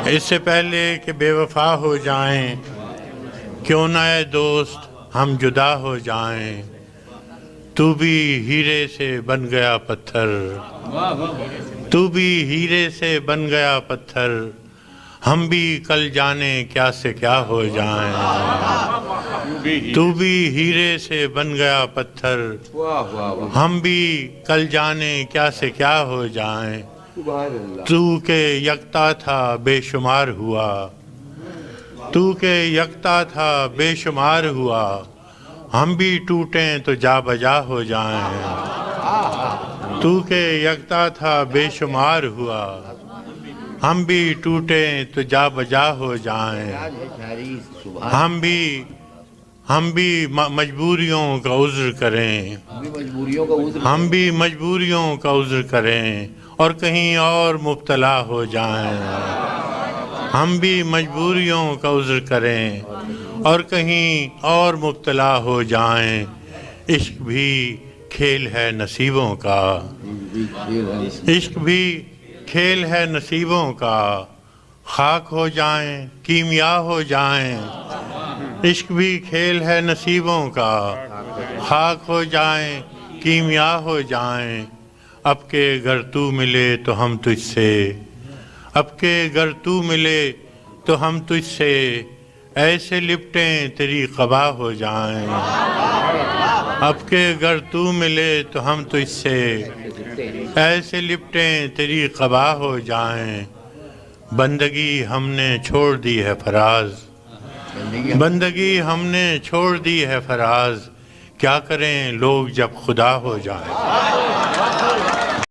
اس سے پہلے کہ بے وفا ہو جائیں، کیوں نہ اے دوست ہم جدا ہو جائیں، تو بھی ہیرے سے بن گیا پتھر، تو بھی ہیرے سے بن گیا پتھر، ہم بھی کل جانے کیا سے کیا ہو جائیں، تو بھی ہیرے سے بن گیا پتھر، ہم بھی کل جانے کیا سے کیا ہو جائیں، تو کہ یکتا تھا بے شمار ہوا، تو کہ یکتا تھا بے شمار ہوا، ہم بھی ٹوٹیں تو جا بجا ہو جائیں، تو کہ یکتا تھا بے شمار ہوا، ہم بھی ٹوٹیں تو جا بجا ہو جائیں، ہم بھی مجبوریوں کا عذر کریں، ہم بھی مجبوریوں کا عذر کریں اور کہیں اور مبتلا ہو جائیں، ہم بھی مجبوریوں کا عذر کریں اور کہیں اور مبتلا ہو جائیں، عشق بھی کھیل ہے نصیبوں کا، عشق بھی کھیل ہے نصیبوں کا، خاک ہو جائیں کیمیا ہو جائیں، عشق بھی کھیل ہے نصیبوں کا، خاک ہو جائیں کیمیا ہو جائیں، اب کہ گر تو ملے تو ہم تجھ سے، اب کہ گر تو ملے تو ہم تجھ سے ایسے لپٹیں تیری قبا ہو جائیں، اب کہ گر تو ملے تو ہم تجھ سے ایسے لپٹیں تیری قبا ہو جائیں، بندگی ہم نے چھوڑ دی ہے فراز، بندگی ہم نے چھوڑ دی ہے فراز، کیا کریں لوگ جب خدا ہو جائیں۔